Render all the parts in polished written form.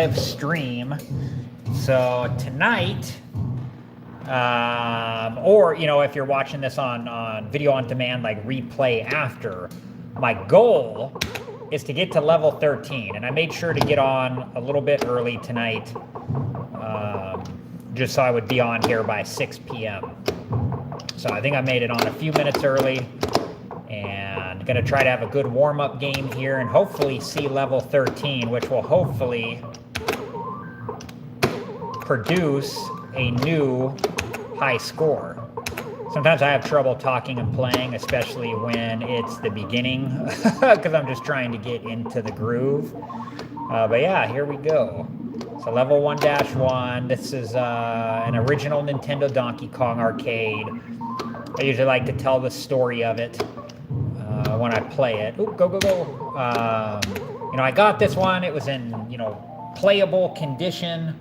live stream. So tonight, or, you know, if you're watching this on video on demand, like replay after, my goal is to get to level 13. And I made sure to get on a little bit early tonight, just so I would be on here by 6 p.m. So I think I made it on a few minutes early, and going to try to have a good warm-up game here and hopefully see level 13, which will hopefully produce a new high score. Sometimes I have trouble talking and playing, especially when it's the beginning, because I'm just trying to get into the groove. But yeah, here we go. So level 1-1, this is an original Nintendo Donkey Kong arcade. I usually like to tell the story of it when I play it. Ooh, go, go, go. You know, I got this one. It was in, you know, playable condition.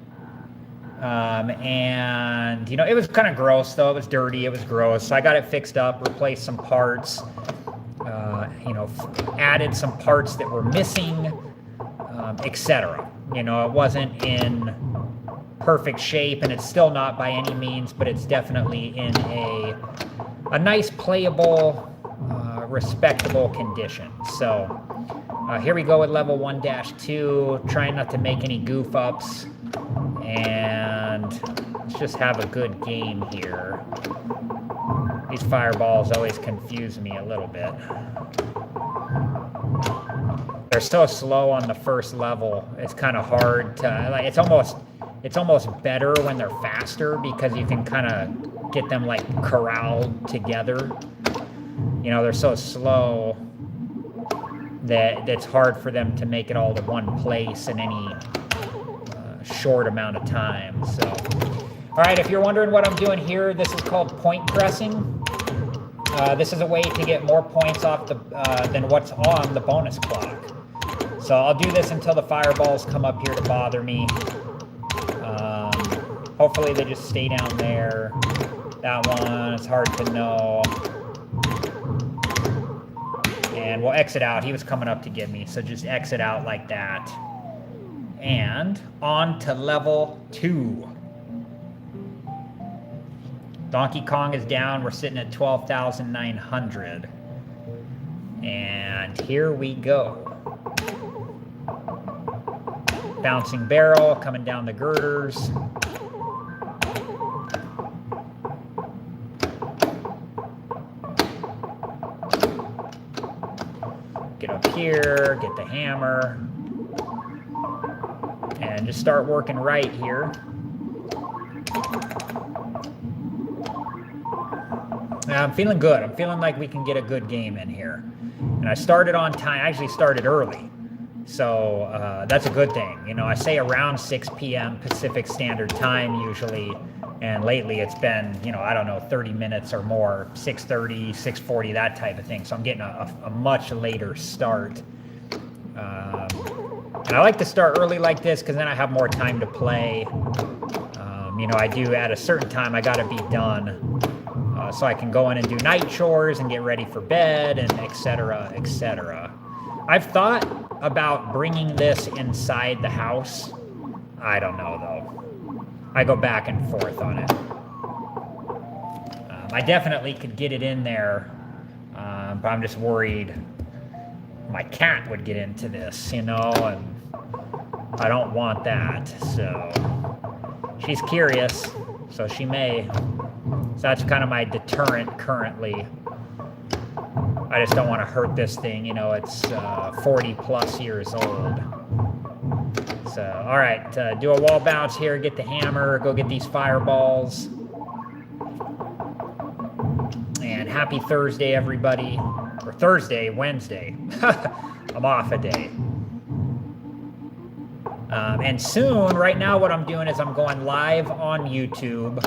And, you know, it was kind of gross, though. It was dirty. It was gross. So I got it fixed up, replaced some parts, you know, added some parts that were missing, etc. You know, it wasn't in perfect shape, and it's still not by any means, but it's definitely in a nice, playable, respectable condition. So here we go with level 1-2, trying not to make any goof ups, and let's just have a good game here. These fireballs always confuse me a little bit. They're so slow on the first level. It's kind of hard to, like, it's almost better when they're faster, because you can kind of get them like corralled together. You know, they're so slow that it's hard for them to make it all to one place in any short amount of time. So, all right, if you're wondering what I'm doing here, this is called point pressing. This is a way to get more points off than what's on the bonus clock. So I'll do this until the fireballs come up here to bother me. Hopefully they just stay down there. That one, it's hard to know. And we'll exit out. He was coming up to get me, so just exit out like that. And on to level 2. Donkey Kong is down. We're sitting at 12,900. And here we go. Bouncing barrel coming down the girders. Get up here, get the hammer, and just start working right here. Now, I'm feeling good. I'm feeling like we can get a good game in here. And I started on time. I actually started early. So that's a good thing. You know, I say around 6 p.m. Pacific Standard Time usually, and lately it's been, you know, I don't know, 30 minutes or more, 6:30, 6:40, that type of thing. So I'm getting a much later start. And I like to start early like this because then I have more time to play. You know, I do at a certain time, I got to be done. So I can go in and do night chores and get ready for bed, and et cetera, et cetera. I've thought about bringing this inside the house. I don't know, though. I go back and forth on it. I definitely could get it in there, but I'm just worried my cat would get into this, you know, and I don't want that. So she's curious, so she may. So that's kind of my deterrent currently. I just don't want to hurt this thing. You know, it's 40 plus years old. So, all right, do a wall bounce here, get the hammer, go get these fireballs. And happy Thursday, everybody. Or Thursday, Wednesday. I'm off a day. And soon, right now, what I'm doing is I'm going live on YouTube.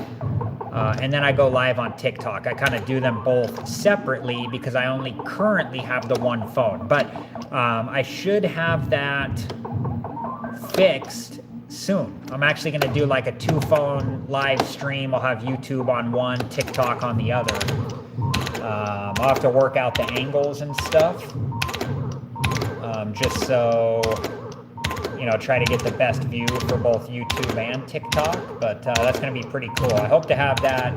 And then I go live on TikTok. I kind of do them both separately because I only currently have the one phone. But I should have that fixed soon. I'm actually going to do like a 2-phone live stream. I'll have YouTube on one, TikTok on the other. I'll have to work out the angles and stuff. Just so you know, try to get the best view for both YouTube and TikTok, but that's going to be pretty cool. I hope to have that,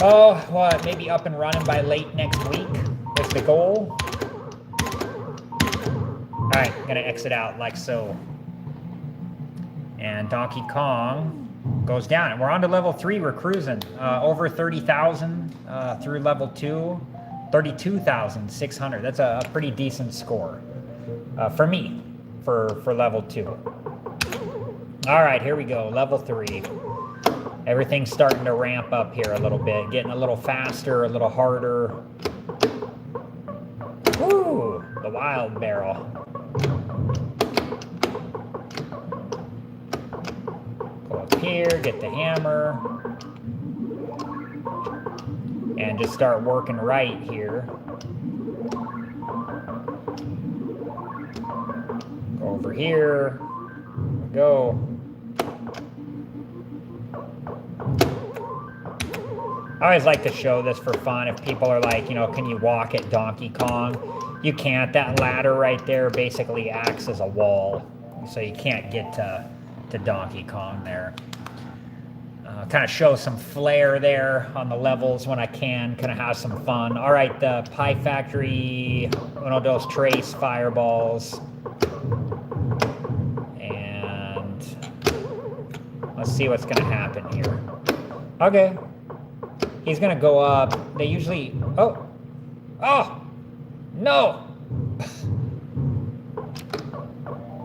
oh, what, maybe up and running by late next week is the goal. All right, I'm going to exit out like so. And Donkey Kong goes down. And we're on to level 3. We're cruising. Over 30,000 through level 2. 32,600. That's a pretty decent score for me for level 2. All right, here we go. Level 3. Everything's starting to ramp up here a little bit. Getting a little faster, a little harder. Woo! The wild barrel. Go up here, get the hammer. And just start working right here. Go over here. Go. I always like to show this for fun. If people are like, you know, can you walk at Donkey Kong? You can't. That ladder right there basically acts as a wall. So you can't get to Donkey Kong there. Kind of show some flair there on the levels when I can. Kind of have some fun. All right, the Pie Factory, Uno, Dos, Tres fireballs. And let's see what's going to happen here. Okay. He's going to go up. They usually... Oh! Oh! No!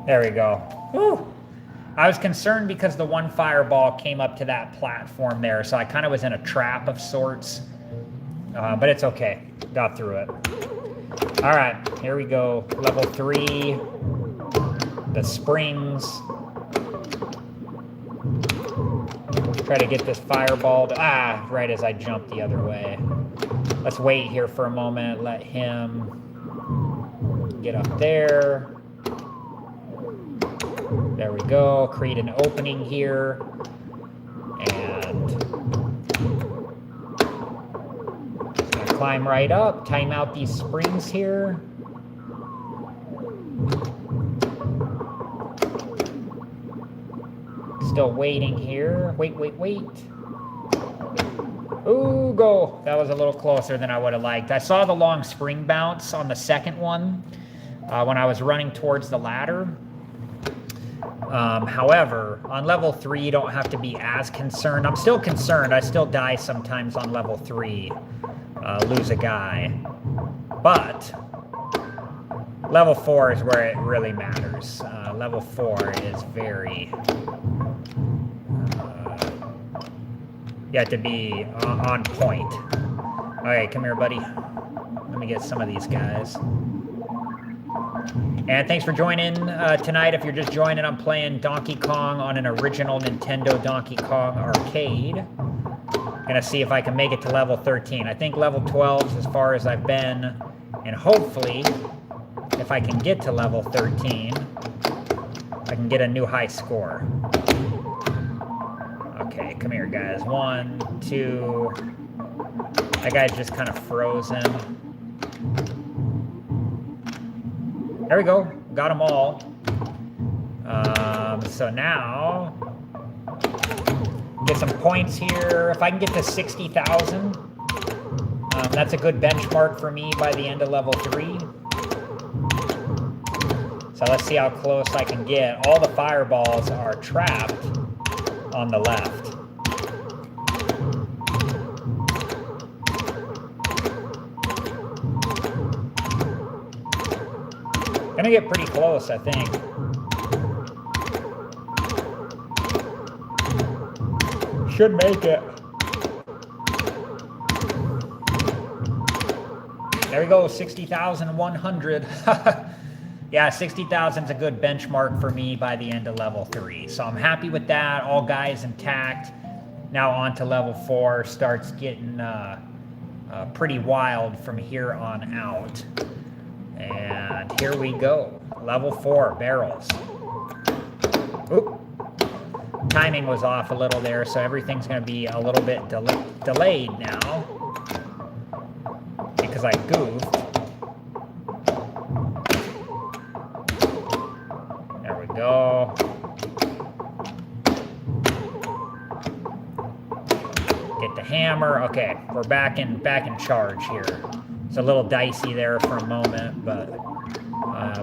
There we go. Woo! I was concerned because the one fireball came up to that platform there, so I kind of was in a trap of sorts. But it's okay. Got through it. All right, here we go. Level 3. The springs. Try to get this fireball to... Ah, right as I jump the other way. Let's wait here for a moment. Let him get up there. There we go. Create an opening here. And just gonna climb right up. Time out these springs here. Still waiting here. Wait. Ooh, go. That was a little closer than I would have liked. I saw the long spring bounce on the second one when I was running towards the ladder. However, on level 3, you don't have to be as concerned. I'm still concerned. I still die sometimes on level 3. Lose a guy. But level 4 is where it really matters. Level 4 is very... you have to be on point. Okay, come here, buddy. Let me get some of these guys. And thanks for joining tonight. If you're just joining, I'm playing Donkey Kong on an original Nintendo Donkey Kong arcade. Gonna see if I can make it to level 13. I think level 12 is as far as I've been. And hopefully, if I can get to level 13, I can get a new high score. Okay, come here, guys. 1, 2. That guy's just kind of frozen. There we go. Got them all. So now, get some points here. If I can get to 60,000, that's a good benchmark for me by the end of level 3. So let's see how close I can get. All the fireballs are trapped on the left. Gonna get pretty close, I think. Should make it. There we go, 60,100. Yeah, 60,000 is a good benchmark for me by the end of level 3. So I'm happy with that. All guys intact. Now on to level 4. Starts getting pretty wild from here on out. And here we go. Level 4, barrels. Oop. Timing was off a little there, so everything's going to be a little bit delayed now. Because I goofed. Get the hammer. Okay, we're back in charge here. It's a little dicey there for a moment, but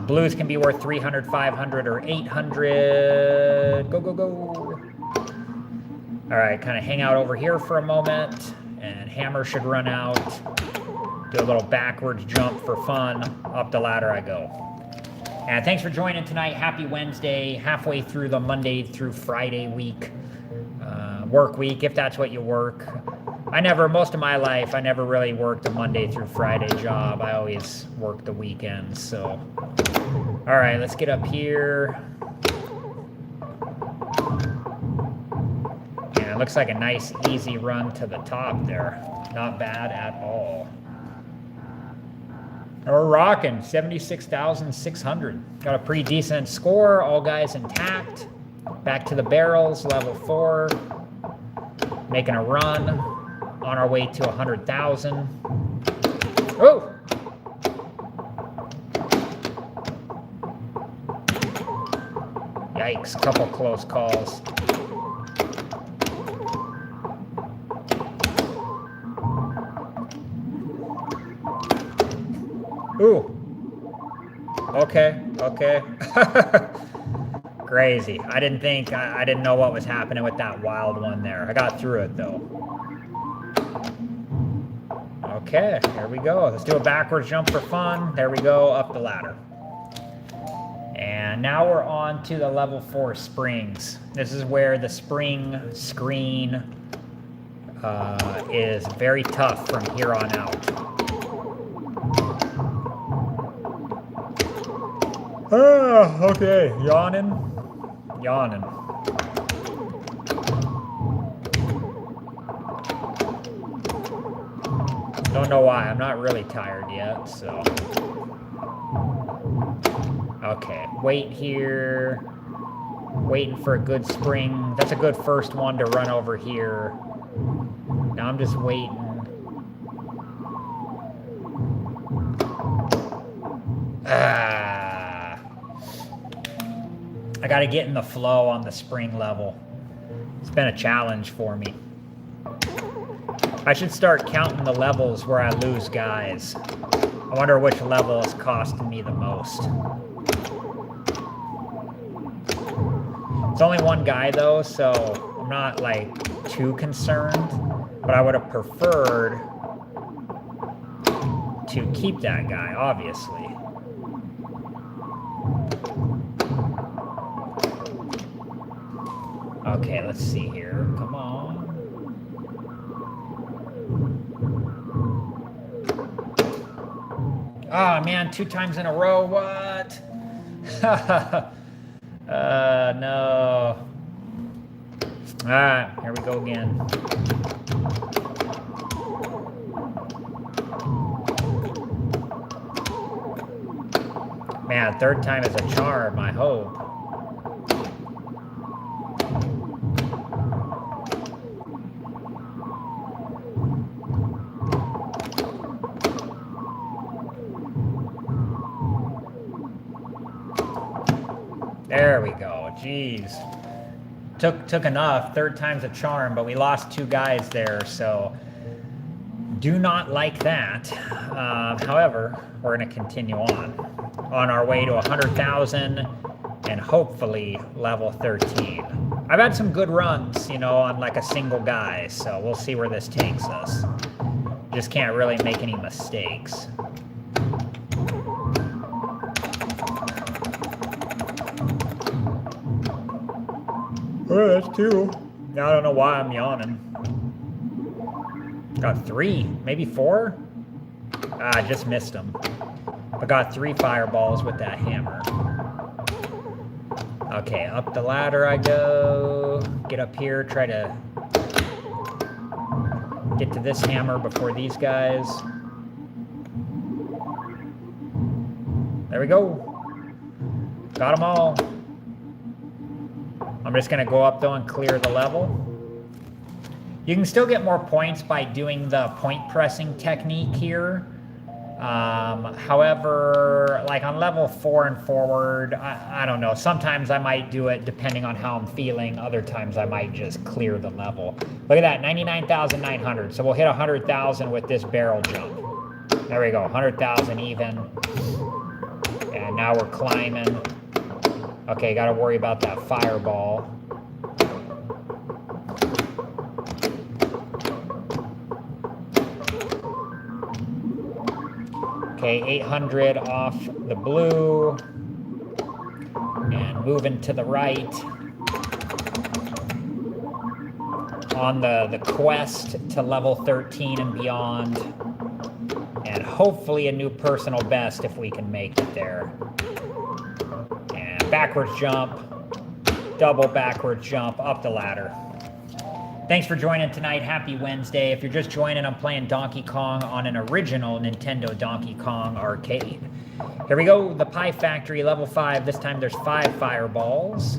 blues can be worth 300, 500, or 800. Go, go, go. All right, kind of hang out over here for a moment, and hammer should run out. Do a little backwards jump for fun. Up the ladder I go. And thanks for joining tonight. Happy Wednesday, halfway through the Monday through Friday week, work week, if that's what you work. Most of my life, I never really worked a Monday through Friday job. I always worked the weekends, so. All right, let's get up here. Yeah, it looks like a nice, easy run to the top there. Not bad at all. And we're rocking, 76,600. Got a pretty decent score, all guys intact. Back to the barrels, level 4. Making a run, on our way to 100,000. Oh! Yikes, couple close calls. Ooh. Okay, okay. Crazy. I didn't know what was happening with that wild one there. I got through it though. Okay, here we go. Let's do a backwards jump for fun. There we go, up the ladder. And now we're on to the level 4 springs. This is where the spring screen is very tough from here on out. Okay, yawning. Don't know why, I'm not really tired yet, so. Okay, wait here. Waiting for a good spring. That's a good first one to run over here. Now I'm just waiting. I gotta get in the flow on the spring level. It's been a challenge for me. I should start counting the levels where I lose guys. I wonder which level is costing me the most. It's only one guy though, so I'm not like too concerned, but I would have preferred to keep that guy, obviously. Okay, let's see here. Come on. Oh man, 2 times in a row. What? No. Alright, here we go again. Man, 3rd time is a charm, I hope. There we go. Jeez. Took enough. 3rd time's a charm, but we lost 2 guys there, so do not like that. However, we're going to continue on our way to 100,000 and hopefully level 13. I've had some good runs, you know, on like a single guy, so we'll see where this takes us. Just can't really make any mistakes. Oh, that's 2. Now I don't know why I'm yawning. Got 3, maybe 4? I just missed them. I got 3 fireballs with that hammer. Okay, up the ladder I go. Get up here, try to get to this hammer before these guys. There we go. Got them all. I'm just going to go up though and clear the level. You can still get more points by doing the point pressing technique here. However, like on level 4 and forward, I don't know. Sometimes I might do it depending on how I'm feeling. Other times I might just clear the level. Look at that, 99,900. So we'll hit 100,000 with this barrel jump. There we go, 100,000 even. And now we're climbing. Okay, got to worry about that fireball. Okay, 800 off the blue. And moving to the right. On the quest to level 13 and beyond. And hopefully a new personal best if we can make it there. And backwards jump. Double backwards jump up the ladder. Thanks for joining tonight. Happy Wednesday. If you're just joining, I'm playing Donkey Kong on an original Nintendo Donkey Kong arcade. Here we go, the Pie Factory, level 5. This time there's 5 fireballs.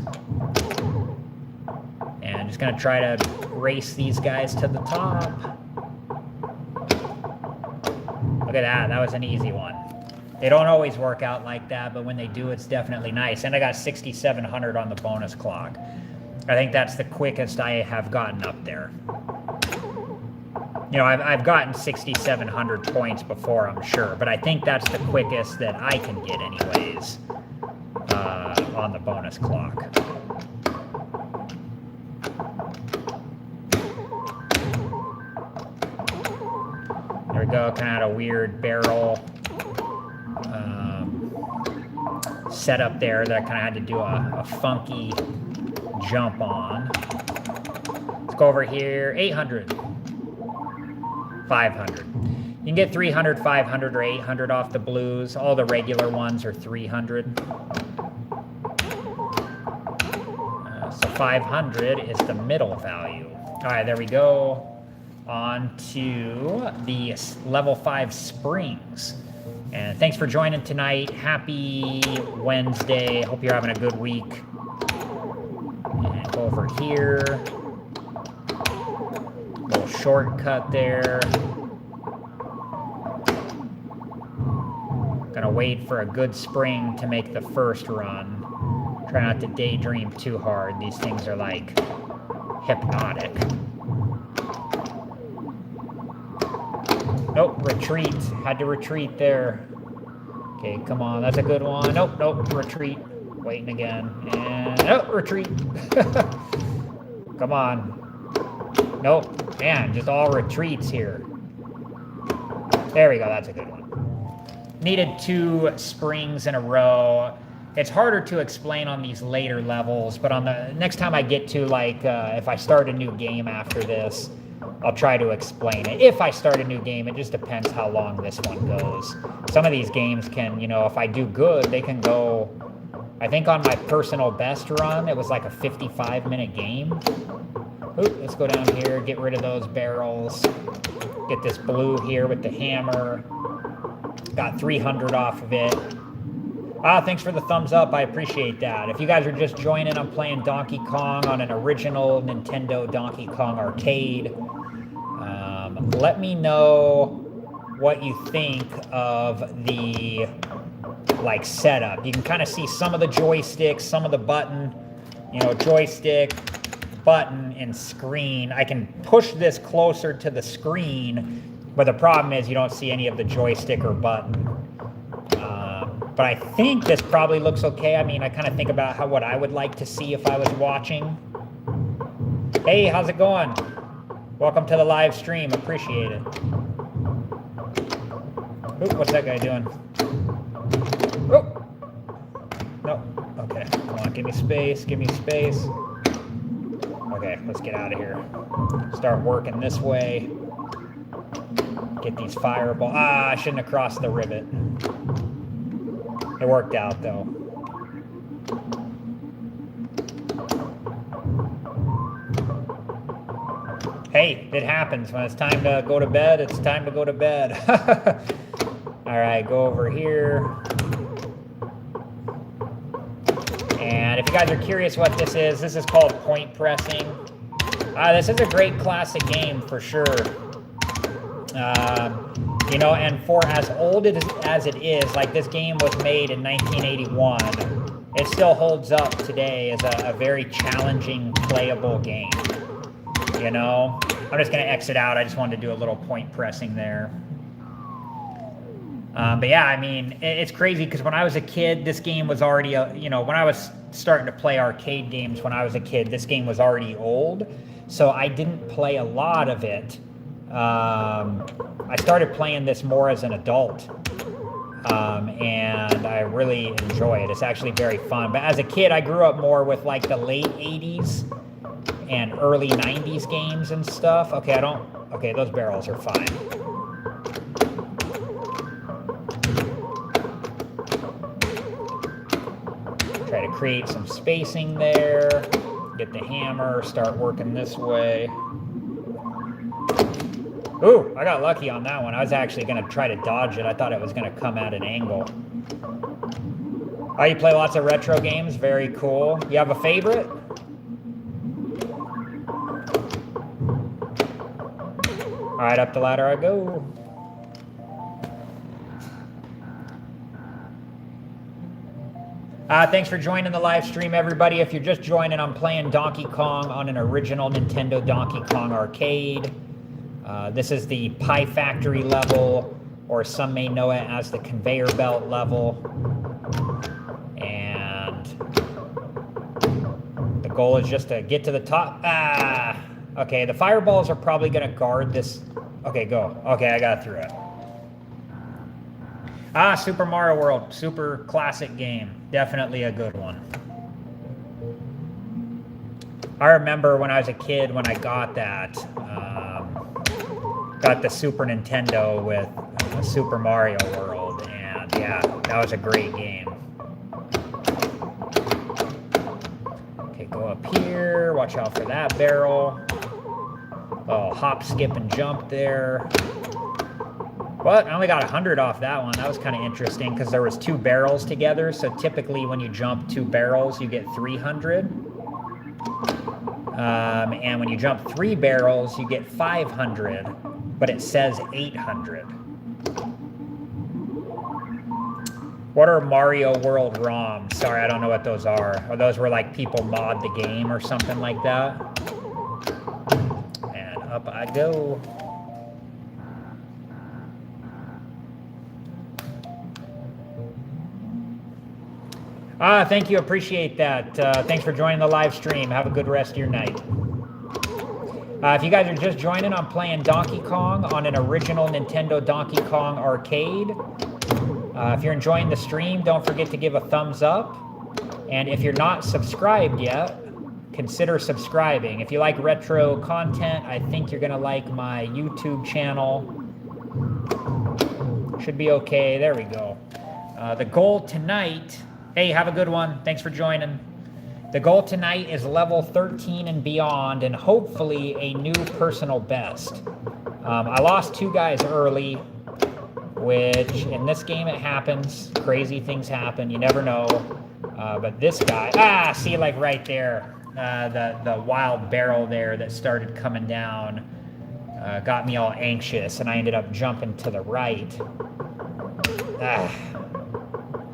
And just gonna try to race these guys to the top. Look at that, that was an easy one. They don't always work out like that, but when they do, it's definitely nice. And I got 6,700 on the bonus clock. I think that's the quickest I have gotten up there. You know, I've gotten 6,700 points before, I'm sure, but I think that's the quickest that I can get anyways on the bonus clock. There we go, kind of a weird barrel setup there that I kind of had to do a funky jump on. Let's go over here. 800. 500. You can get 300, 500, or 800 off the blues. All the regular ones are 300. So 500 is the middle value. All right, there we go. On to the level 5 springs. And thanks for joining tonight. Happy Wednesday. Hope you're having a good week. And go over here. Little shortcut there. Gonna wait for a good spring to make the first run. Try not to daydream too hard. These things are like hypnotic. Nope, retreat. Had to retreat there. Okay, come on. That's a good one. Nope, nope, retreat. Waiting again. And, oh, retreat. Come on. Nope. Man, just all retreats here. There we go. That's a good one. Needed 2 springs in a row. It's harder to explain on these later levels, but on the next time I get to, like, if I start a new game after this, I'll try to explain it. If I start a new game, it just depends how long this one goes. Some of these games can, you know, if I do good, they can go, I think on my personal best run, it was like a 55-minute game. Oop, let's go down here, get rid of those barrels. Get this blue here with the hammer. Got 300 off of it. Thanks for the thumbs up. I appreciate that. If you guys are just joining, I'm playing Donkey Kong on an original Nintendo Donkey Kong arcade. Let me know what you think of the like setup. You can kind of see some of the joysticks, some of the button, you know, joystick, button, and screen. I can push this closer to the screen, but the problem is you don't see any of the joystick or button. But I think this probably looks okay. I mean, I kind of think about what I would like to see if I was watching. Hey, how's it going? Welcome to the live stream. Appreciate it. Oop, what's that guy doing? Oh! No. Okay. Come on, give me space. Give me space. Okay, let's get out of here. Start working this way. Get these fireballs. I shouldn't have crossed the rivet. It worked out, though. Hey, it happens. When it's time to go to bed, it's time to go to bed. All right, go over here. And if you guys are curious what this is called point pressing. This is a great classic game for sure. You know, and for as old as it is, like this game was made in 1981, it still holds up today as a very challenging, playable game. You know? I'm just going to exit out. I just wanted to do a little point pressing there. But yeah, I mean, it's crazy because when I was a kid, this game was already, you know, when I was starting to play arcade games when I was a kid, this game was already old. So I didn't play a lot of it. I started playing this more as an adult. And I really enjoy it. It's actually very fun. But as a kid, I grew up more with like the late 80s and early 90s games and stuff. Okay, okay, those barrels are fine. Try to create some spacing there. Get the hammer, start working this way. Ooh, I got lucky on that one. I was actually going to try to dodge it. I thought it was going to come at an angle. Oh, you play lots of retro games? Very cool. You have a favorite? All right, up the ladder I go. Thanks for joining the live stream, everybody. If you're just joining, I'm playing Donkey Kong on an original Nintendo Donkey Kong arcade. This is the Pie Factory level, or some may know it as the conveyor belt level. And the goal is just to get to the top. Okay, the fireballs are probably going to guard this. Okay, go. Okay, I got through it. Super Mario World. Super classic game. Definitely a good one. I remember when I was a kid when I got that. Got the Super Nintendo with Super Mario World. And yeah, that was a great game. Okay, go up here. Watch out for that barrel. Oh, hop, skip, and jump there. What? I only got 100 off that one. That was kind of interesting because there was 2 barrels together. So typically when you jump 2 barrels, you get 300. And when you jump 3 barrels, you get 500. But it says 800. What are Mario World ROMs? Sorry, I don't know what those are. Or those were like people mod the game or something like that. And up I go. Thank you. Appreciate that. Thanks for joining the live stream. Have a good rest of your night. If you guys are just joining, I'm playing Donkey Kong on an original Nintendo Donkey Kong arcade. If you're enjoying the stream, don't forget to give a thumbs up. And if you're not subscribed yet, consider subscribing. If you like retro content, I think you're going to like my YouTube channel. Should be okay. There we go. The goal tonight... Hey, have a good one. Thanks for joining. The goal tonight is level 13 and beyond, and hopefully a new personal best. I lost 2 guys early, which in this game it happens. Crazy things happen. You never know. But this guy, see, like right there, the wild barrel there that started coming down got me all anxious, and I ended up jumping to the right.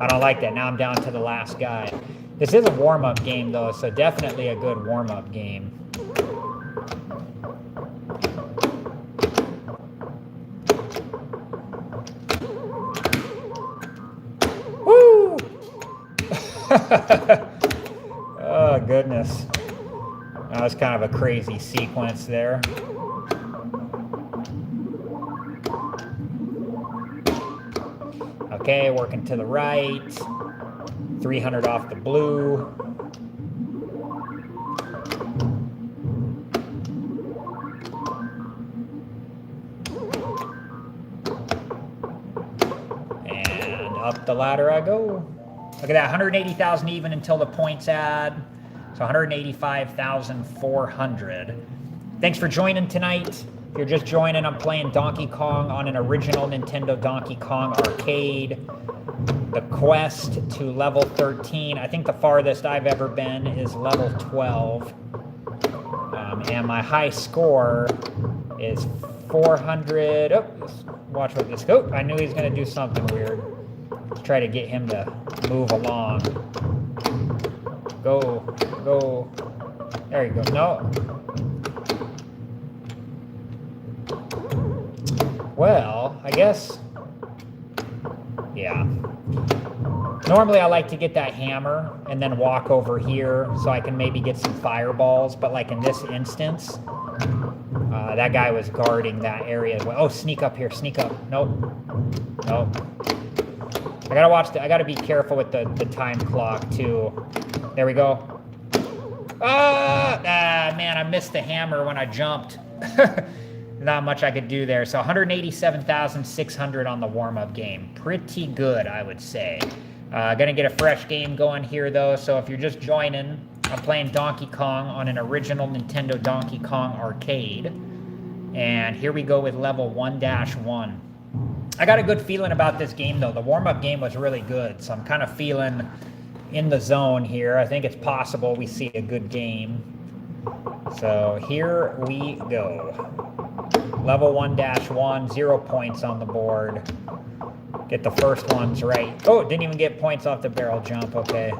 I don't like that. Now I'm down to the last guy. This is a warm-up game, though, so definitely a good warm-up game. Woo! Oh, goodness. That was kind of a crazy sequence there. Okay, working to the right. 300 off the blue. And up the ladder I go. Look at that, 180,000 even until the points add. So 185,400. Thanks for joining tonight. If you're just joining, I'm playing Donkey Kong on an original Nintendo Donkey Kong arcade. The quest to level 13. I think the farthest I've ever been is level 12. And my high score is 400. Oh, Watch what this... Oh, I knew he was going to do something weird. Let's try to get him to move along. Go. Go. There you go. No. Well, I guess... Yeah. Normally I like to get that hammer and then walk over here so I can maybe get some fireballs, but like in this instance, that guy was guarding that area. Oh, sneak up here, sneak up. Nope. Nope. I gotta watch I gotta be careful with the time clock too. There we go. Man, I missed the hammer when I jumped. Not much I could do there. So 187,600 on the warm-up game. Pretty good, I would say. Gonna get a fresh game going here, though. So if you're just joining, I'm playing Donkey Kong on an original Nintendo Donkey Kong arcade. And here we go with level 1-1. I got a good feeling about this game, though. The warm-up game was really good. So I'm kind of feeling in the zone here. I think it's possible we see a good game. So here we go. Level 1-1, 0 points on the board. Get the first ones right. Oh, didn't even get points off the barrel jump. Okay.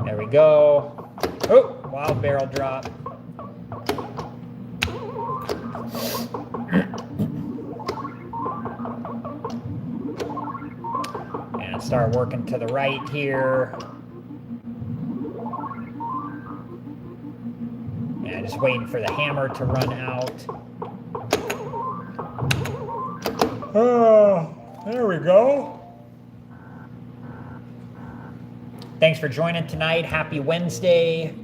There we go. Oh, wild barrel drop. And start working to the right here. Just waiting for the hammer to run out. Oh, there we go. Thanks for joining tonight. Happy Wednesday.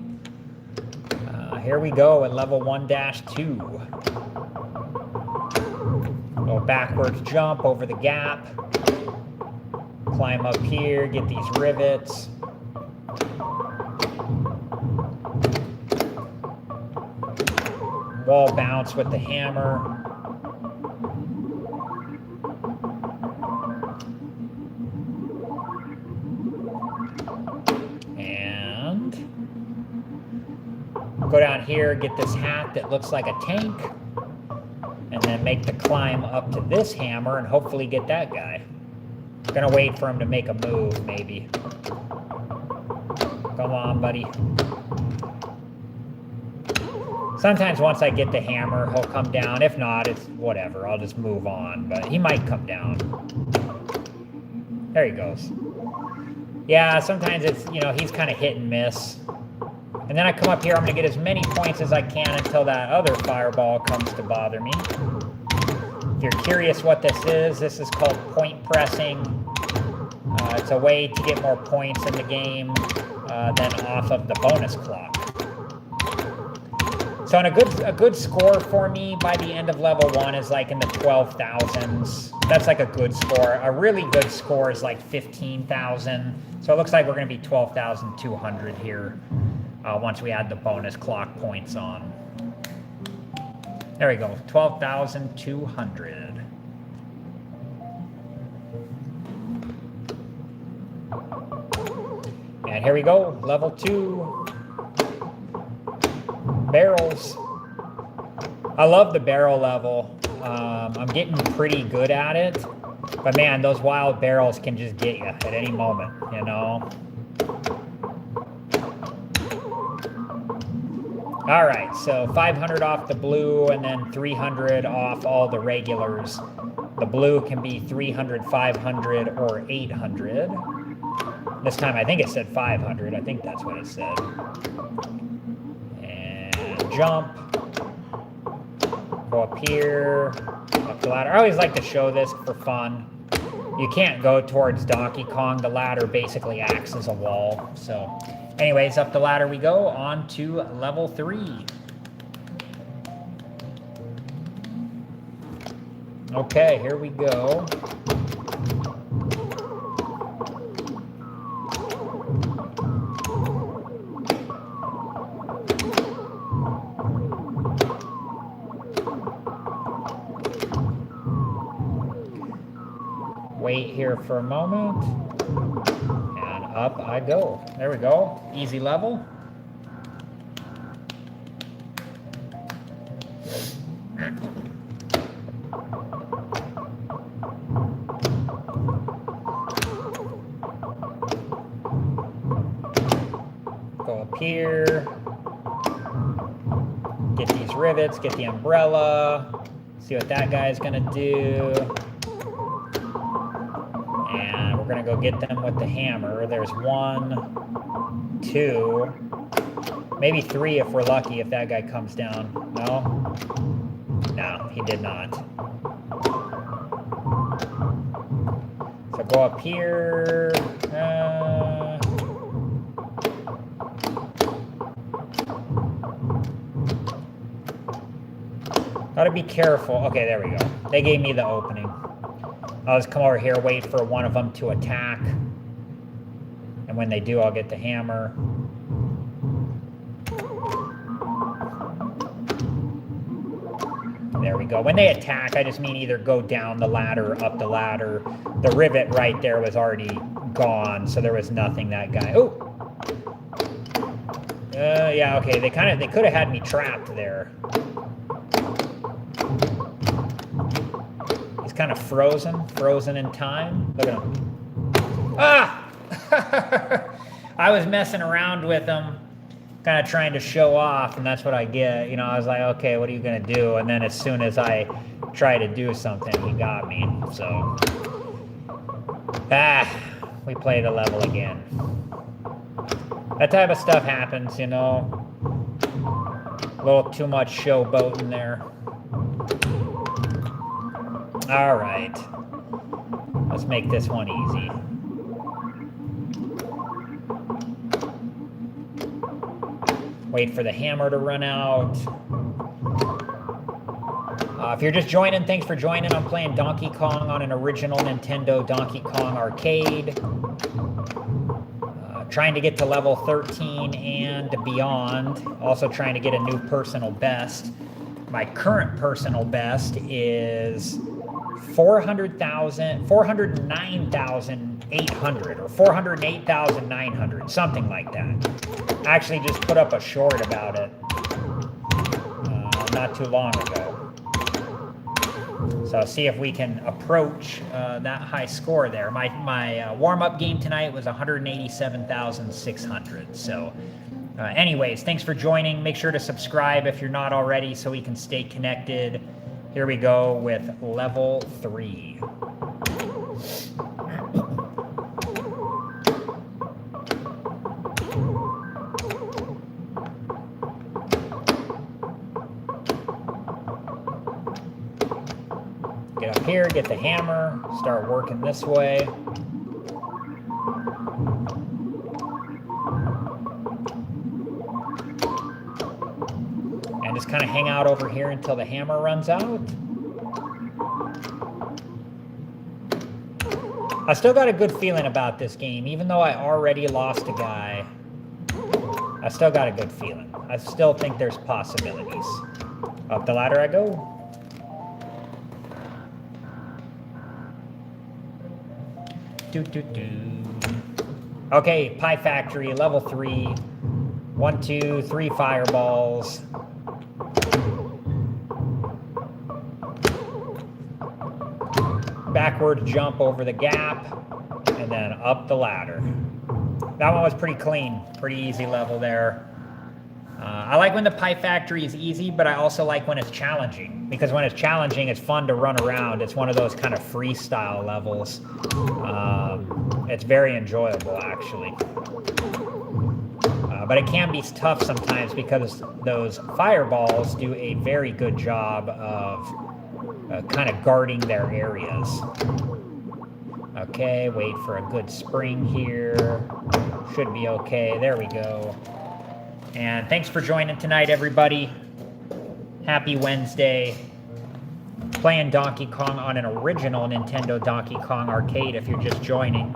Here we go at level 1-2. Go backwards jump over the gap. Climb up here, get these rivets. Wall bounce with the hammer. And go down here, get this hat that looks like a tank, and then make the climb up to this hammer and hopefully get that guy. Gonna wait for him to make a move, maybe. Come on, buddy. Sometimes once I get the hammer, he'll come down. If not, it's whatever. I'll just move on. But he might come down. There he goes. Yeah, sometimes it's, you know, he's kind of hit and miss. And then I come up here, I'm going to get as many points as I can until that other fireball comes to bother me. If you're curious what this is called point pressing. It's a way to get more points in the game than off of the bonus clock. So a good score for me by the end of level 1 is like in the 12,000s. That's like a good score. A really good score is like 15,000. So it looks like we're going to be 12,200 here once we add the bonus clock points on. There we go, 12,200. And here we go, level 2. Barrels. I love the barrel level. I'm getting pretty good at it. But man, those wild barrels can just get you at any moment, you know? All right, so 500 off the blue and then 300 off all the regulars. The blue can be 300, 500, or 800. This time I think it said 500. I think that's what it said. Jump, go up here, up the ladder. I always like to show this for fun. You can't go towards Donkey Kong. The ladder basically acts as a wall. So anyways, up the ladder we go, on to level 3. Okay, here we go. Wait here for a moment, and up I go. There we go. Easy level. here. Get these rivets, get the umbrella. See what that guy's gonna do. And we're gonna go get them with the hammer. There's 1, 2, maybe 3 if we're lucky, if that guy comes down. No? No, he did not. So go up here. Gotta be careful. Okay, there we go. They gave me the opening. I'll just come over here, wait for one of them to attack. And when they do, I'll get the hammer. There we go. When they attack, I just mean either go down the ladder or up the ladder. The rivet right there was already gone, so there was nothing that guy... Oh! Yeah, okay, they could have had me trapped there. He's kind of frozen in time. Look at him. Ah! I was messing around with him, kind of trying to show off, and that's what I get. You know, I was like, okay, what are you going to do? And then as soon as I try to do something, he got me. So, we played a level again. That type of stuff happens, you know. A little too much showboating there. All right. Let's make this one easy. Wait for the hammer to run out. If you're just joining, thanks for joining. I'm playing Donkey Kong on an original Nintendo Donkey Kong arcade. Trying to get to level 13 and beyond. Also trying to get a new personal best. My current personal best is 409,800 or 408,900, something like that. I actually just put up a short about it not too long ago. So see if we can approach that high score there. My warm-up game tonight was 187,600. So anyways, thanks for joining. Make sure to subscribe if you're not already so we can stay connected. Here we go with level 3. Get up here, get the hammer, start working this way. And just kind of hang out over here until the hammer runs out. I still got a good feeling about this game, even though I already lost a guy. I still got a good feeling. I still think there's possibilities. Up the ladder I go. Okay, Pie Factory, level 3. 1, 2, 3 fireballs. Backward jump over the gap, and then up the ladder. That one was pretty clean, pretty easy level there. I like when the Pie Factory is easy, but I also like when it's challenging, because when it's challenging, it's fun to run around. It's one of those kind of freestyle levels. It's very enjoyable, actually. But it can be tough sometimes because those fireballs do a very good job of kind of guarding their areas. Okay, wait for a good spring here. Should be okay. There we go. And thanks for joining tonight, everybody. Happy Wednesday. Playing Donkey Kong on an original Nintendo Donkey Kong arcade if you're just joining.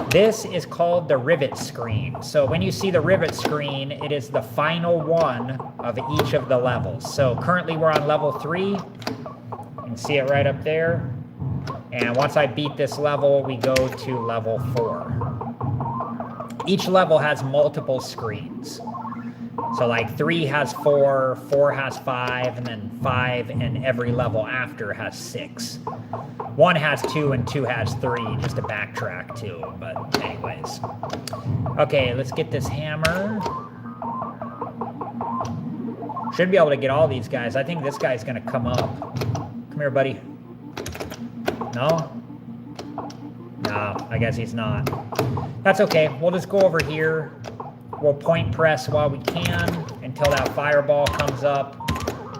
This is called the rivet screen. So when you see the rivet screen, it is the final one of each of the levels. So currently we're on level 3. You can see it right up there. And once I beat this level, we go to level 4. Each level has multiple screens. So like 3 has 4, 4 has 5, and then 5 and every level after has 6. 1 has 2 and 2 has 3, just to backtrack too, but anyways. Okay, let's get this hammer. Should be able to get all these guys. I think this guy's going to come up. Come here, buddy. No? No, I guess he's not. That's okay. We'll just go over here. We'll point press while we can until that fireball comes up.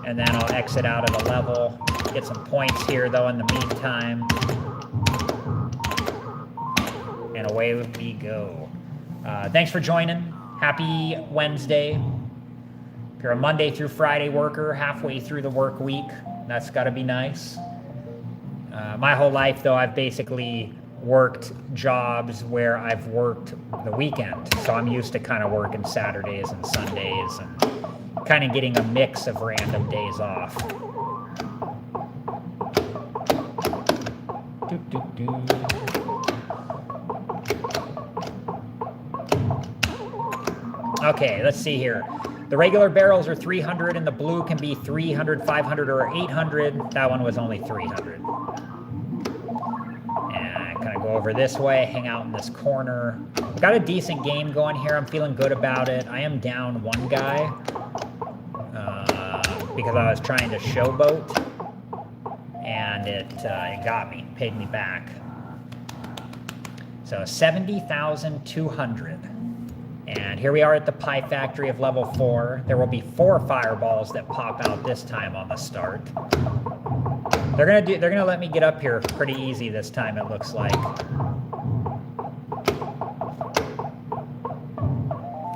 And then I'll exit out of the level. Get some points here, though, in the meantime. And away we go. Thanks for joining. Happy Wednesday. If you're a Monday through Friday worker, halfway through the work week, that's got to be nice. My whole life, though, I've basically worked jobs where I've worked the weekend. So I'm used to kind of working Saturdays and Sundays and kind of getting a mix of random days off. Okay, let's see here. The regular barrels are 300 and the blue can be 300, 500, or 800. That one was only 300. And kind of go over this way, hang out in this corner. Got a decent game going here. I'm feeling good about it. I am down one guy because I was trying to showboat. And it got me, paid me back. So 70,200. And here we are at the pie factory of level 4. There will be 4 fireballs that pop out this time on the start. They're gonna let me get up here pretty easy this time, it looks like.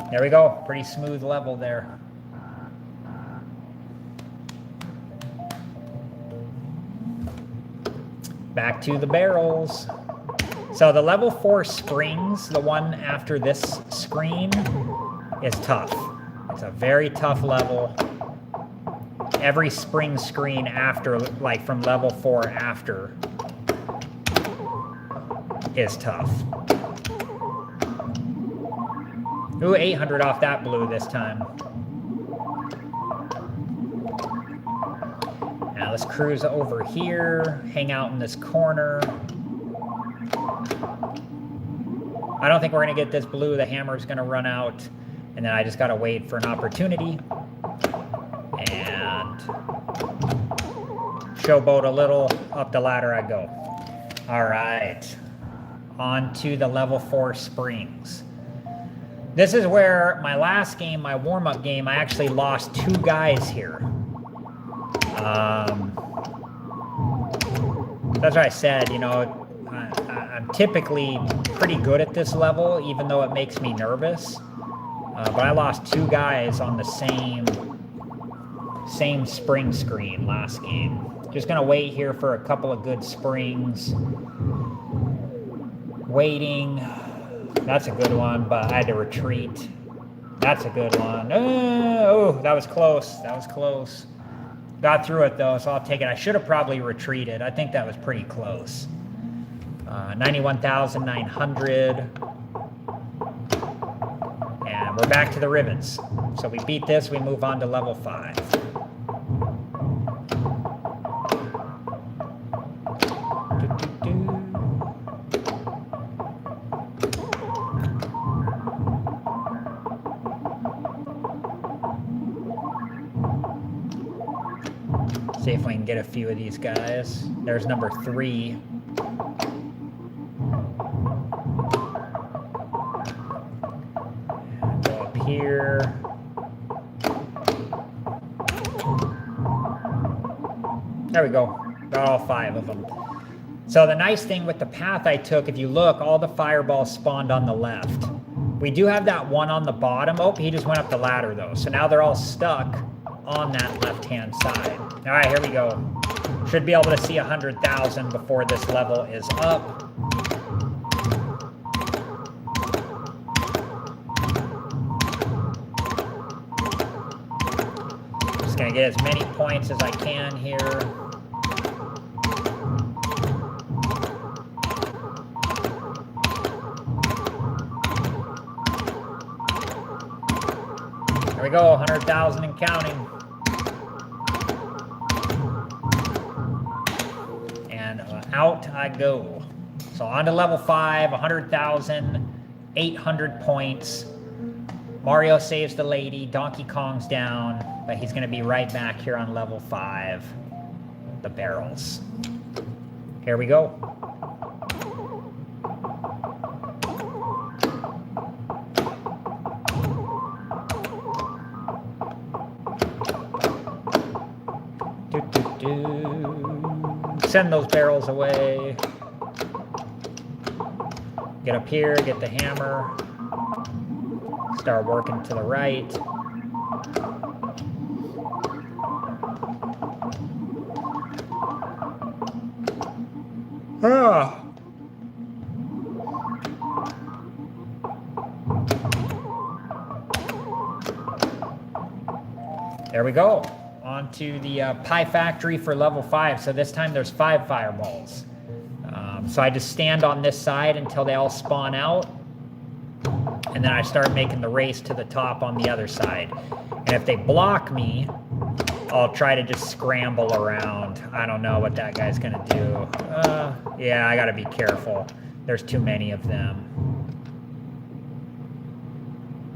There we go. Pretty smooth level there. Back to the barrels. So the level 4 springs, the one after this screen, is tough. It's a very tough level. Every spring screen after, like from level 4 after, is tough. Ooh, 800 off that blue this time. Now let's cruise over here, hang out in this corner. I don't think we're going to get this blue. The hammer's going to run out. And then I just got to wait for an opportunity. And showboat a little. Up the ladder I go. All right. On to the level 4 springs. This is where my last game, my warm-up game, I actually lost 2 guys here. That's what I said, you know. I'm typically pretty good at this level, even though it makes me nervous. But I lost 2 guys on the same spring screen last game. Just gonna wait here for a couple of good springs. Waiting. That's a good one, but I had to retreat. That's a good one. Oh, that was close. That was close. Got through it though, so I'll take it. I should have probably retreated. I think that was pretty close. 91,900. And we're back to the rivets. So we beat this, we move on to level 5. See if we can get a few of these guys. There's number 3. Here. There we go. Got all 5 of them. So the nice thing with the path I took, if you look, all the fireballs spawned on the left. We do have that one on the bottom. Oh, he just went up the ladder though. So now they're all stuck on that left-hand side. All right, here we go. Should be able to see 100,000 before this level is up. Gonna get as many points as I can here. There we go, 100,000 and counting. And out I go. So on to level 5, 100,000, 800 points. Mario saves the lady. Donkey Kong's down, but he's going to be right back here on level 5. The barrels. Here we go. Send those barrels away. Get up here, get the hammer. Start working to the right. Ah. There we go. On to the pie factory for level 5. So this time there's 5 fireballs. So I just stand on this side until they all spawn out. And then I start making the race to the top on the other side. And if they block me, I'll try to just scramble around. I don't know what that guy's gonna do. Yeah, I gotta be careful. There's too many of them.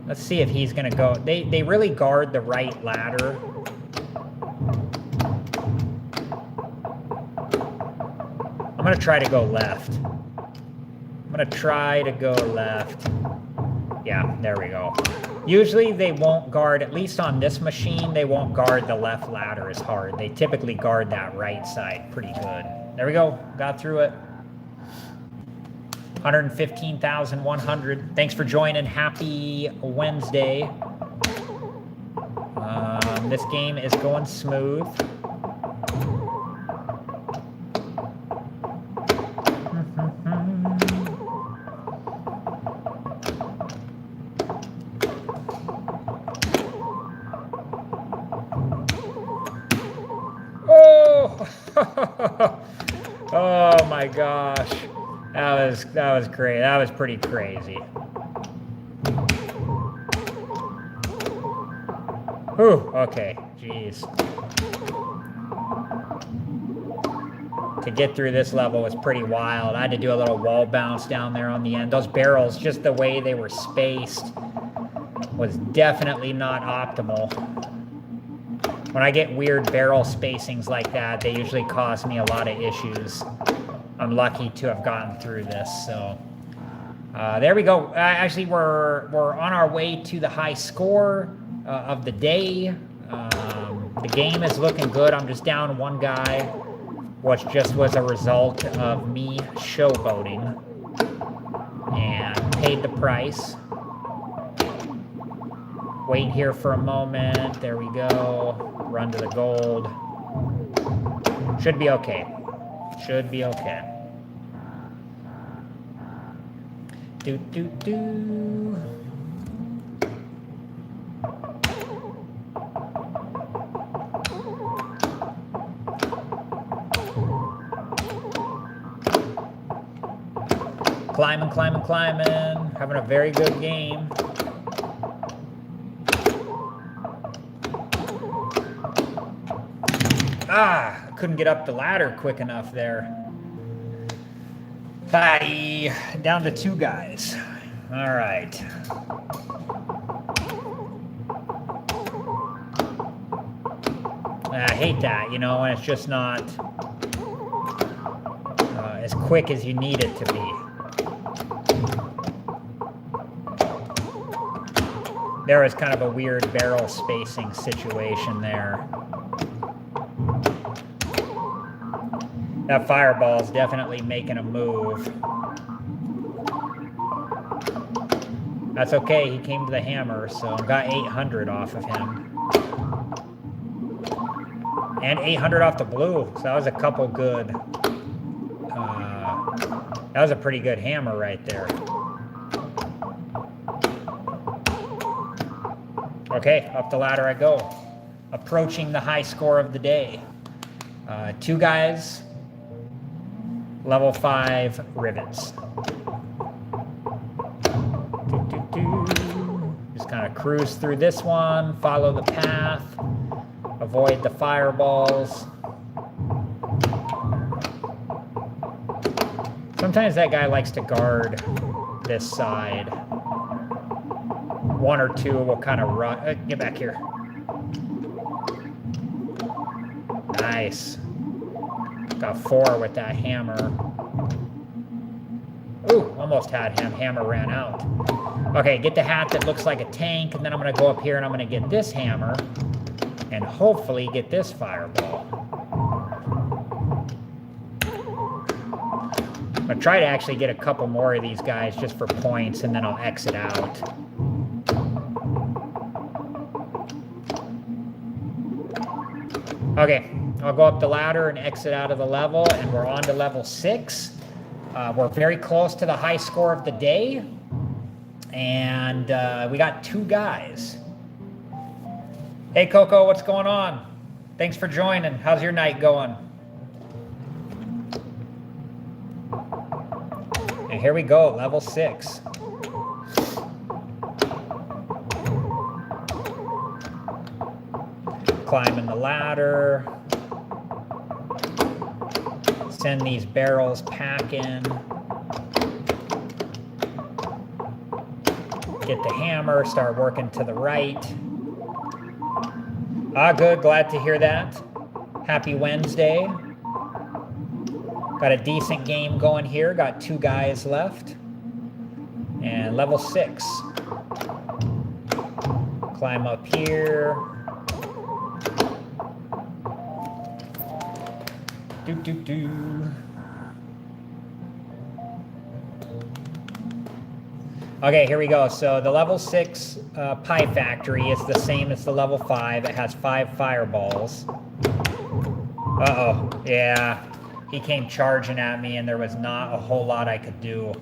Let's see if he's gonna go. They really guard the right ladder. I'm gonna try to go left. Yeah, there we go. Usually they won't guard, at least on this machine, they won't guard the left ladder as hard. They typically guard that right side pretty good. There we go, got through it. 115,100. Thanks for joining. Happy Wednesday. This game is going smooth. Oh my gosh. That was great. That was pretty crazy. Whew, okay. Jeez. To get through this level was pretty wild. I had to do a little wall bounce down there on the end. Those barrels, just the way they were spaced, was definitely not optimal. When I get weird barrel spacings like that, they usually cause me a lot of issues. I'm lucky to have gotten through this, so there we go. Actually, we're on our way to the high score of the day. The game is looking good. I'm just down one guy, which just was a result of me showboating, and paid the price. Wait here for a moment. There we go. Run to the gold. Should be okay. Should be okay. Do, do, do. Climbing, climbing, climbing. Having a very good game. Ah, couldn't get up the ladder quick enough there. Bye. Down to 2 guys. All right. I hate that, you know, and it's just not as quick as you need it to be. There was kind of a weird barrel spacing situation there. That fireball's definitely making a move. That's okay, he came to the hammer, so got 800 off of him. And 800 off the blue, so that was a couple good. That was a pretty good hammer right there. Okay, up the ladder I go. Approaching the high score of the day. 2 guys. Level 5 rivets. Just kind of cruise through this one, follow the path, avoid the fireballs. Sometimes that guy likes to guard this side. one or two will kind of run. Get back here. Nice. Got 4 with that hammer. Ooh, almost had him. Hammer ran out. Okay, get the hat that looks like a tank, and then I'm going to go up here and I'm going to get this hammer and hopefully get this fireball. I'm going to try to actually get a couple more of these guys just for points, and then I'll exit out. Okay, I'll go up the ladder and exit out of the level, and we're on to level 6. We're very close to the high score of the day, and we got 2 guys. Hey, Coco, what's going on? Thanks for joining. How's your night going? And here we go, level 6. Climbing the ladder. Send these barrels packing. Get the hammer, start working to the right. Good, glad to hear that. Happy Wednesday. Got a decent game going here, got 2 guys left. And level 6. Climb up here. Okay, here we go. So the level 6 pie factory is the same as the level 5. It has 5 fireballs. Uh-oh. Yeah. He came charging at me, and there was not a whole lot I could do.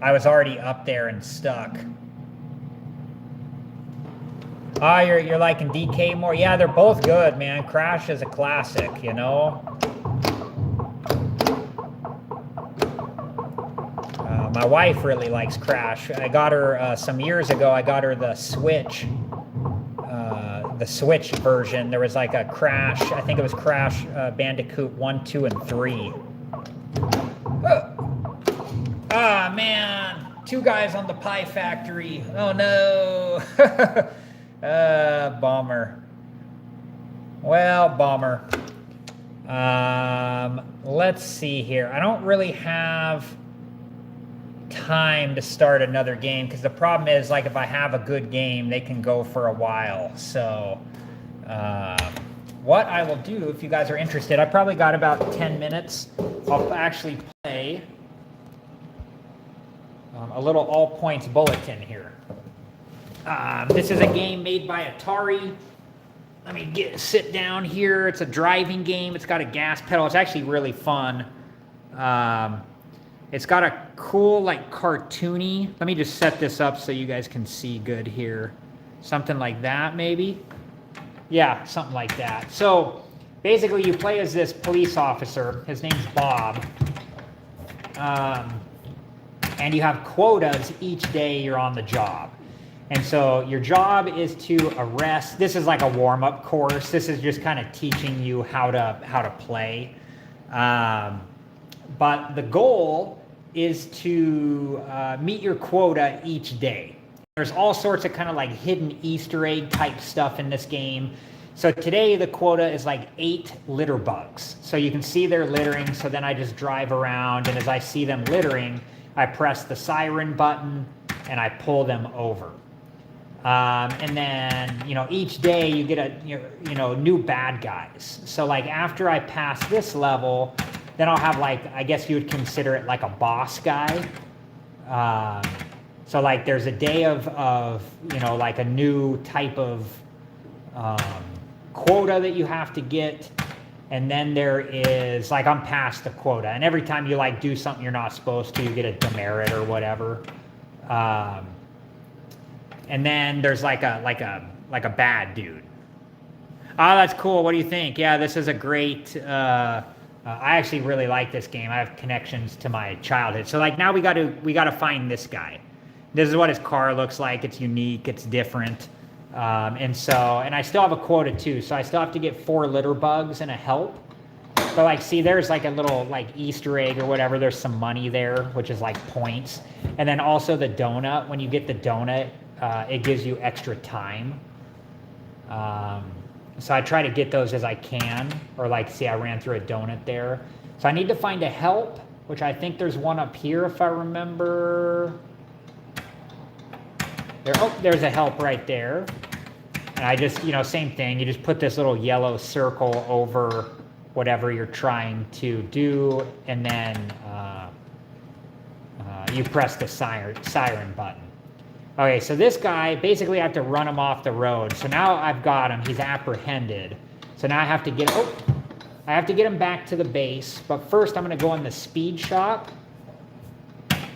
I was already up there and stuck. Ah, you're liking DK more? Yeah, they're both good, man. Crash is a classic, you know? My wife really likes Crash. I got her some years ago. I got her the Switch version. There was like a Crash. I think it was Crash Bandicoot 1, 2, and 3. Ah, man! 2 guys on the pie factory. Oh no! Bummer. Well, bummer. Let's see here. I don't really have time to start another game, because the problem is, like, if I have a good game, they can go for a while. So what I will do, if you guys are interested, I probably got about 10 minutes. I'll actually play a little all points bulletin here. This is a game made by Atari. Let me sit down here. It's a driving game. It's got a gas pedal. It's actually really fun. It's got a cool, like, cartoony. Let me just set this up so you guys can see good here. Something like that, maybe? Yeah, something like that. So basically you play as this police officer. His name's Bob. And you have quotas each day you're on the job. And so your job is to arrest. This is like a warm-up course. This is just kind of teaching you how to play. But the goal is to meet your quota each day. There's all sorts of kind of like hidden Easter egg type stuff in this game. So today the quota is like 8 litter bugs. So you can see they're littering, so then I just drive around, and as I see them littering, I press the siren button and I pull them over. And then, you know, each day you get new bad guys. So like after I pass this level, then I'll have, like, I guess you would consider it like a boss guy. So like there's a day of you know, like a new type of quota that you have to get. And then there is, like, I'm past the quota. And every time you, like, do something you're not supposed to, you get a demerit or whatever. And then there's like a bad dude. Oh, that's cool. What do you think? Yeah, this is a great... I actually really like this game. I have connections to my childhood. So like now we got to find this guy. This is what his car looks like. It's unique. It's different. And I still have a quota too. So I still have to get 4 litter bugs and a help. But like, see, there's like a little like Easter egg or whatever. There's some money there, which is like points. And then also the donut. When you get the donut, it gives you extra time. So I try to get those as I can, or like, see, I ran through a donut there. So I need to find a help, which I think there's one up here if I remember. There, oh, there's a help right there. And I just, same thing. You just put this little yellow circle over whatever you're trying to do, and then you press the siren button. Okay, so this guy, basically I have to run him off the road. So now I've got him, he's apprehended. So now I have to get him back to the base, but first I'm gonna go in the speed shop.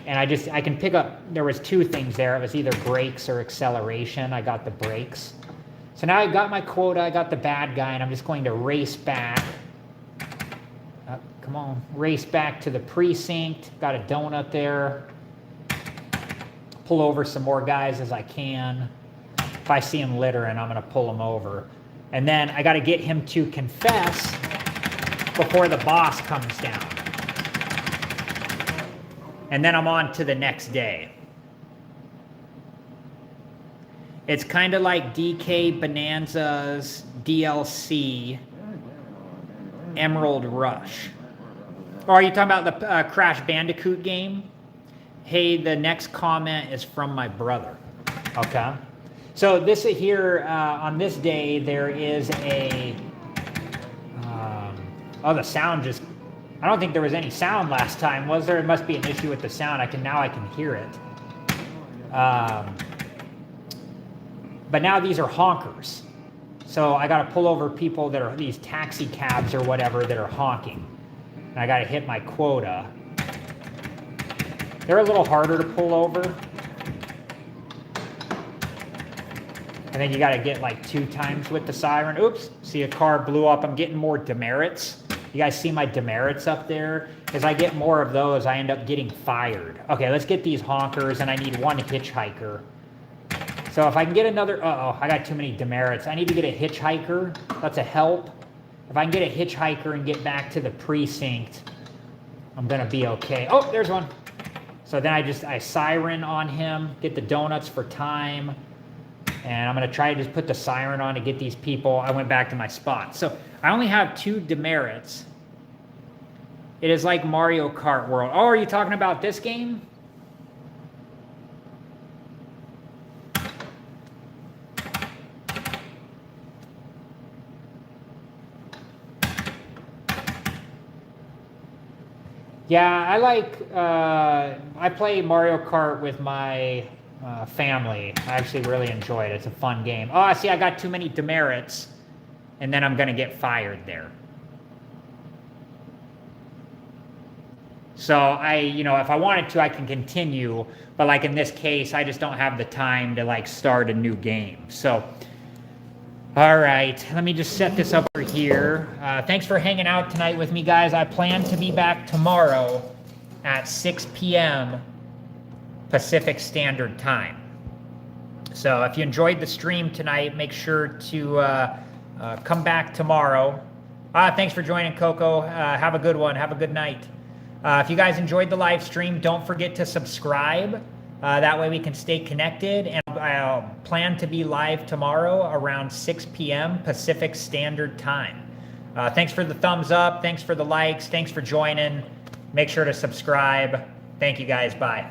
And I can pick up, there was two things there. It was either brakes or acceleration. I got the brakes. So now I got my quota, I got the bad guy, and I'm just going to race back. Come on, race back to the precinct. Got a donut there. Pull over some more guys as I can. If I see him littering, I'm gonna pull him over. And then I gotta get him to confess before the boss comes down. And then I'm on to the next day. It's kind of like DK Bonanza's DLC, Emerald Rush. Or are you talking about the Crash Bandicoot game? Hey, the next comment is from my brother. Okay. So this here, on this day, there is a... oh, the sound just... I don't think there was any sound last time, was there? It must be an issue with the sound. Now I can hear it. But now these are honkers. So I got to pull over people that are these taxi cabs or whatever that are honking. And I got to hit my quota. They're a little harder to pull over. And then you got to get like 2 times with the siren. Oops, see a car blew up. I'm getting more demerits. You guys see my demerits up there? As I get more of those, I end up getting fired. Okay, let's get these honkers, and I need 1 hitchhiker. So if I can get another, uh-oh, I got too many demerits. I need to get a hitchhiker. That's a help. If I can get a hitchhiker and get back to the precinct, I'm gonna be okay. Oh, there's one. So then I siren on him, get the donuts for time, and I'm gonna try to just put the siren on to get these people. I went back to my spot. So I only have 2 demerits. It is like Mario Kart World. Oh, are you talking about this game? Yeah, I play Mario Kart with my family. I actually really enjoy it. It's a fun game. Oh, see, I got too many demerits, and then I'm going to get fired there. So if I wanted to, I can continue, but like in this case, I just don't have the time to like start a new game. So, all right, let me just set this up over here. Thanks for hanging out tonight with me, guys. I plan to be back tomorrow at 6 p.m. Pacific Standard Time. So if you enjoyed the stream tonight, make sure to come back tomorrow. Thanks for joining, Coco. Have a good one. Have a good night. If you guys enjoyed the live stream, don't forget to subscribe. That way we can stay connected. And I'll plan to be live tomorrow around 6 p.m. Pacific Standard Time. Thanks for the thumbs up. Thanks for the likes. Thanks for joining. Make sure to subscribe. Thank you guys. Bye.